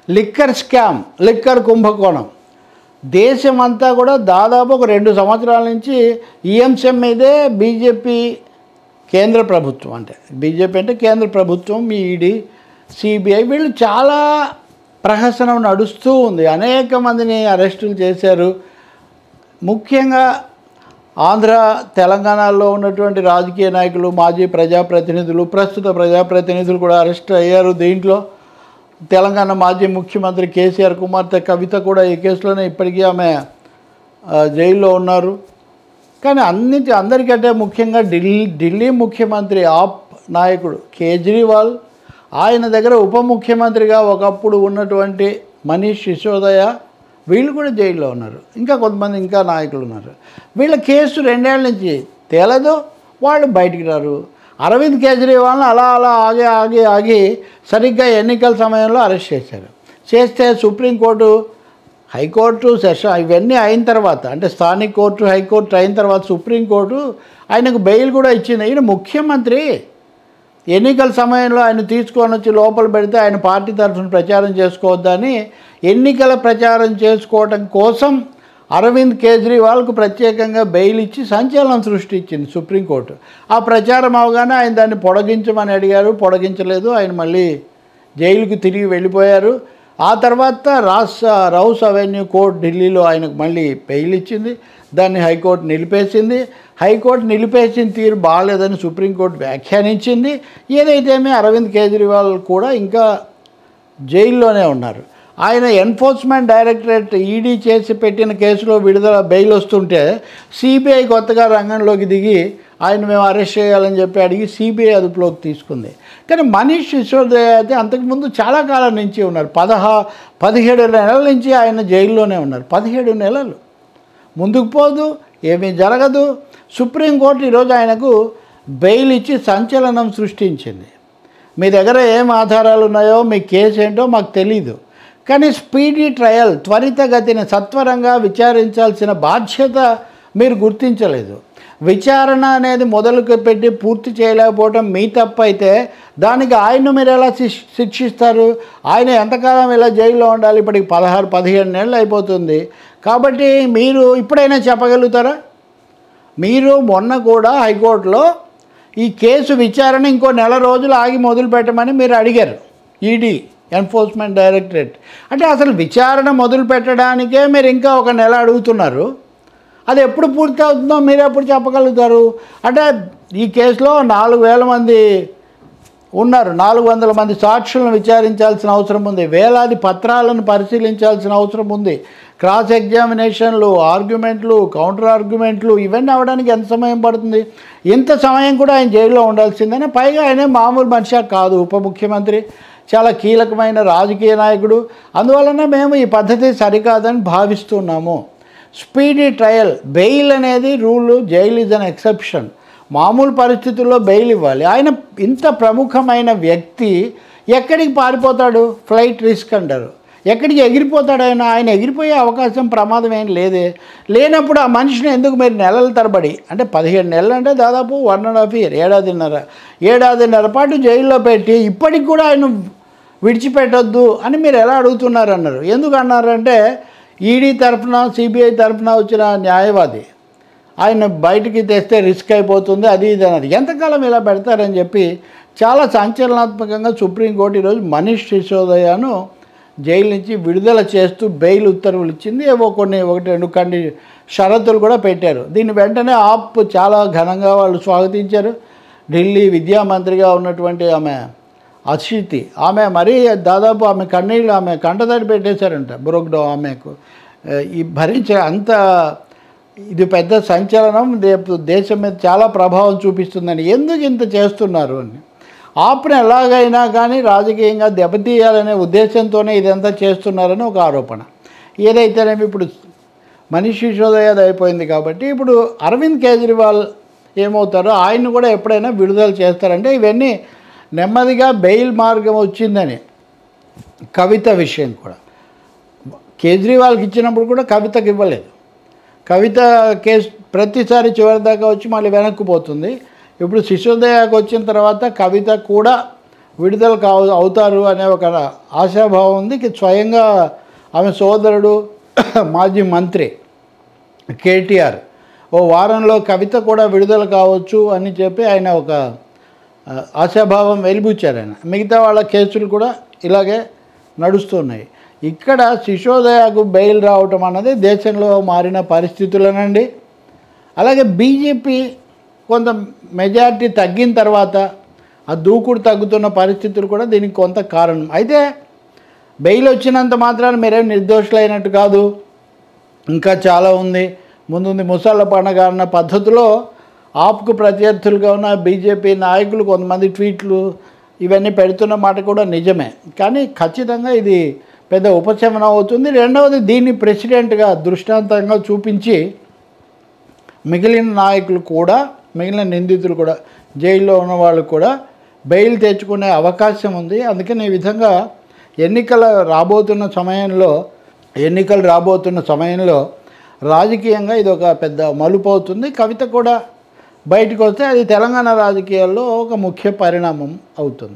Liquor scam, liquor కుంభకోణం దేశమంతా కూడా దాదాపు ఒక 2 సంవత్సరాల నుంచి ఈ అంశం మీదే బీజేపీ కేంద్ర ప్రభుత్వం, అంటే బీజేపీ అంటే కేంద్ర ప్రభుత్వం, ఈడీ, సిబిఐ వీళ్ళు చాలా ప్రహసనం నడుస్తూ ఉంది. అనేక మందిని అరెస్టులు చేశారు. ముఖ్యంగా ఆంధ్ర, తెలంగాణలో ఉన్నటువంటి రాజకీయ నాయకులు, మాజీ ప్రజాప్రతినిధులు, ప్రస్తుత ప్రజాప్రతినిధులు కూడా అరెస్ట్ అయ్యారు. దీంట్లో తెలంగాణ మాజీ ముఖ్యమంత్రి కేసీఆర్ కుమార్తె కవిత కూడా ఈ కేసులోనే ఇప్పటికీ ఆమె జైల్లో ఉన్నారు. కానీ అందరికంటే ముఖ్యంగా ఢిల్లీ ముఖ్యమంత్రి ఆప్ నాయకుడు కేజ్రీవాల్, ఆయన దగ్గర ఉప ముఖ్యమంత్రిగా ఒకప్పుడు ఉన్నటువంటి మనీష్ సిసోదియా వీళ్ళు కూడా జైల్లో ఉన్నారు. ఇంకా కొంతమంది ఇంకా నాయకులు ఉన్నారు. వీళ్ళ కేసు 2 ఏళ్ల నుంచి తేలదు, వాళ్ళు బయటికి రారు. అరవింద్ కేజ్రీవాల్ని అలా ఆగి సరిగ్గా ఎన్నికల సమయంలో అరెస్ట్ చేశారు. చేస్తే సుప్రీంకోర్టు, హైకోర్టు సెషన్ ఇవన్నీ అయిన తర్వాత, అంటే స్థానిక కోర్టు, హైకోర్టు అయిన తర్వాత సుప్రీంకోర్టు ఆయనకు బెయిల్ కూడా ఇచ్చింది. ఈయన ముఖ్యమంత్రి, ఎన్నికల సమయంలో ఆయన తీసుకొని వచ్చి లోపల పెడితే ఆయన పార్టీ తరఫున ప్రచారం చేసుకోవద్దని ఎన్నికల ప్రచారం చేసుకోవడం కోసం అరవింద్ కేజ్రీవాల్కు ప్రత్యేకంగా బెయిల్ ఇచ్చి సంచలనం సృష్టించింది సుప్రీంకోర్టు. ఆ ప్రచారం అవగానే ఆయన దాన్ని పొడిగించమని అడిగారు, పొడిగించలేదు. ఆయన మళ్ళీ జైలుకి తిరిగి వెళ్ళిపోయారు. ఆ తర్వాత రౌస్ అవెన్యూ కోర్టు ఢిల్లీలో ఆయనకు మళ్ళీ బెయిల్ ఇచ్చింది. దాన్ని హైకోర్టు నిలిపేసింది. హైకోర్టు నిలిపేసిన తీరు బాగాలేదని సుప్రీంకోర్టు వ్యాఖ్యానించింది. ఏదైతేమే అరవింద్ కేజ్రీవాల్ కూడా ఇంకా జైల్లోనే ఉన్నారు. ఆయన ఎన్ఫోర్స్మెంట్ డైరెక్టరేట్ ఈడీ చేసి పెట్టిన కేసులో బెయిల్ వస్తుంటే సిబిఐ కొత్తగా రంగంలోకి దిగి ఆయన మేము అరెస్ట్ చేయాలని చెప్పి అడిగి సిబిఐ అదుపులోకి తీసుకుంది. కానీ మనీష్ సిసోదియా అయితే అంతకుముందు చాలా కాలం నుంచి ఉన్నారు. 17 నెలల నుంచి ఆయన జైల్లోనే ఉన్నారు. 17 నెలలు ముందుకు పోదు, ఏమీ జరగదు. సుప్రీంకోర్టు ఈరోజు ఆయనకు బెయిల్ ఇచ్చి సంచలనం సృష్టించింది. మీ దగ్గర ఏం ఆధారాలు ఉన్నాయో, మీ కేసు ఏంటో మాకు తెలీదు, కానీ స్పీడీ ట్రయల్, త్వరితగతిని సత్వరంగా విచారించాల్సిన బాధ్యత మీరు గుర్తించలేదు. విచారణ అనేది మొదలుకు పెట్టి పూర్తి చేయలేకపోవడం మీ తప్పు అయితే దానికి ఆయన్ను మీరు ఎలా శిక్షిస్తారు? ఆయన ఎంతకాలం ఇలా జైల్లో ఉండాలి? ఇప్పటికి 16-17 నెలలు అయిపోతుంది. కాబట్టి మీరు ఇప్పుడైనా చెప్పగలుగుతారా? మీరు మొన్న కూడా హైకోర్టులో ఈ కేసు విచారణ ఇంకో నెల రోజులు ఆగి మొదలు పెట్టమని మీరు అడిగారు ఈడీ, ఎన్ఫోర్స్మెంట్ డైరెక్టరేట్. అంటే అసలు విచారణ మొదలు పెట్టడానికే మీరు ఇంకా ఒక నెల అడుగుతున్నారు. అది ఎప్పుడు పూర్తి అవుతుందో మీరు ఎప్పుడు చెప్పగలుగుతారు? అంటే ఈ కేసులో 4,000 మంది ఉన్నారు. 400 మంది సాక్షులను విచారించాల్సిన అవసరం ఉంది. వేలాది పత్రాలను పరిశీలించాల్సిన అవసరం ఉంది. క్రాస్ ఎగ్జామినేషన్లు, ఆర్గ్యుమెంట్లు, కౌంటర్ ఆర్గ్యుమెంట్లు ఇవన్నీ అవ్వడానికి ఎంత సమయం పడుతుంది? ఇంత సమయం కూడా ఆయన జైల్లో ఉండాల్సిందని. పైగా ఆయన మామూలు మనిషి కాదు, ఉప ముఖ్యమంత్రి, చాలా కీలకమైన రాజకీయ నాయకుడు. అందువలన మేము ఈ పద్ధతి సరికాదని భావిస్తున్నాము. స్పీడీ ట్రయల్, బెయిల్ అనేది rule, jail is an exception. మామూలు పరిస్థితుల్లో బెయిల్ ఇవ్వాలి. ఆయన ఇంత ప్రముఖమైన వ్యక్తి ఎక్కడికి పారిపోతాడు? ఫ్లైట్ రిస్క్ అంటారు. ఎక్కడికి ఎగిరిపోతాడు ఆయన? ఆయన ఎగిరిపోయే అవకాశం, ప్రమాదం ఏం లేదే. లేనప్పుడు ఆ మనిషిని ఎందుకు మీరు నెలల తరబడి, అంటే 17 నెలలు అంటే దాదాపు 1.5 year, ఏడాదిన్నర పాటు జైల్లో పెట్టి ఇప్పటికి కూడా ఆయన విడిచిపెట్టొద్దు అని మీరు ఎలా అడుగుతున్నారన్నారు? ఎందుకు అన్నారంటే ఈడీ తరఫున, సిబిఐ తరఫున వచ్చిన న్యాయవాది ఆయన బయటికి తెస్తే రిస్క్ అయిపోతుంది, అది ఇది అన్నది. ఎంతకాలం ఇలా పెడతారని చెప్పి చాలా సంచలనాత్మకంగా సుప్రీంకోర్టు ఈరోజు మనీష్ సిసోదియాను జైలు నుంచి విడుదల చేస్తూ బెయిల్ ఉత్తర్వులు ఇచ్చింది. ఏవో కొన్ని 1-2 షరతులు కూడా పెట్టారు. దీన్ని వెంటనే ఆప్ చాలా ఘనంగా వాళ్ళు స్వాగతించారు. ఢిల్లీ విద్యామంత్రిగా ఉన్నటువంటి ఆమె అశితి, ఆమె మరీ దాదాపు ఆమె కన్నీళ్ళు, ఆమె కంటతడి పెట్టేశారంట. బురగ్డో ఆమెకు ఈ భరించే అంత ఇది పెద్ద సంచలనం, దేశం మీద చాలా ప్రభావం చూపిస్తుందని. ఎందుకు ఇంత చేస్తున్నారు అని ఆప్ను ఎలాగైనా కానీ రాజకీయంగా దెబ్బతీయాలనే ఉద్దేశంతోనే ఇదంతా చేస్తున్నారని ఒక ఆరోపణ. ఏదైతేనేమి ఇప్పుడు మనీష్ సిసోదియా అయిపోయింది కాబట్టి ఇప్పుడు అరవింద్ కేజ్రీవాల్ ఏమవుతారో ఆయన్ని కూడా ఎప్పుడైనా విడుదల చేస్తారంటే ఇవన్నీ నెమ్మదిగా బెయిల్ మార్గం వచ్చిందని. కవిత విషయం కూడా కేజ్రీవాల్కి ఇచ్చినప్పుడు కూడా కవితకి ఇవ్వలేదు. కవిత కేసు ప్రతిసారి చివరిదాకా వచ్చి మళ్ళీ వెనక్కి పోతుంది. ఇప్పుడు సిసోదియాకు వచ్చిన తర్వాత కవిత కూడా విడుదల అవుతారు అనే ఒక ఆశాభావం ఉంది. స్వయంగా ఆమె సోదరుడు మాజీ మంత్రి కేటీఆర్ ఓ వారంలో కవిత కూడా విడుదల కావచ్చు అని చెప్పి ఆయన ఒక ఆశాభావం వెలిబుచ్చారు. ఆయన మిగతా వాళ్ళ కేసులు కూడా ఇలాగే నడుస్తున్నాయి. ఇక్కడ సిసోదియాకు బెయిల్ రావటం అన్నది దేశంలో మారిన పరిస్థితులనండి. అలాగే బీజేపీ కొంత మెజారిటీ తగ్గిన తర్వాత ఆ దూకుడు తగ్గుతున్న పరిస్థితులు కూడా దీనికి కొంత కారణం. అయితే బెయిల్ వచ్చినంత మాత్రాన మీరేం నిర్దోషులైనట్టు కాదు, ఇంకా చాలా ఉంది, ముందుంది ముసళ్ళ పండగ అన్న పద్ధతిలో ఆప్కు ప్రత్యర్థులుగా ఉన్న బీజేపీ నాయకులు కొంతమంది ట్వీట్లు ఇవన్నీ పెడుతున్న మాట కూడా నిజమే. కానీ ఖచ్చితంగా ఇది పెద్ద ఉపశమనం అవుతుంది. రెండవది, దీన్ని ప్రెసిడెంట్గా దృష్టాంతంగా చూపించి మిగిలిన నాయకులు కూడా, మిగిలిన నిందితులు కూడా, జైల్లో ఉన్న వాళ్ళు కూడా బెయిల్ తెచ్చుకునే అవకాశం ఉంది. అందుకని ఈ విధంగా ఎన్నికలు రాబోతున్న సమయంలో రాజకీయంగా ఇది ఒక పెద్ద మలుపు అవుతుంది. కవిత కూడా బయటకు వస్తే అది తెలంగాణ రాజకీయాల్లో ఒక ముఖ్య పరిణామం అవుతుంది.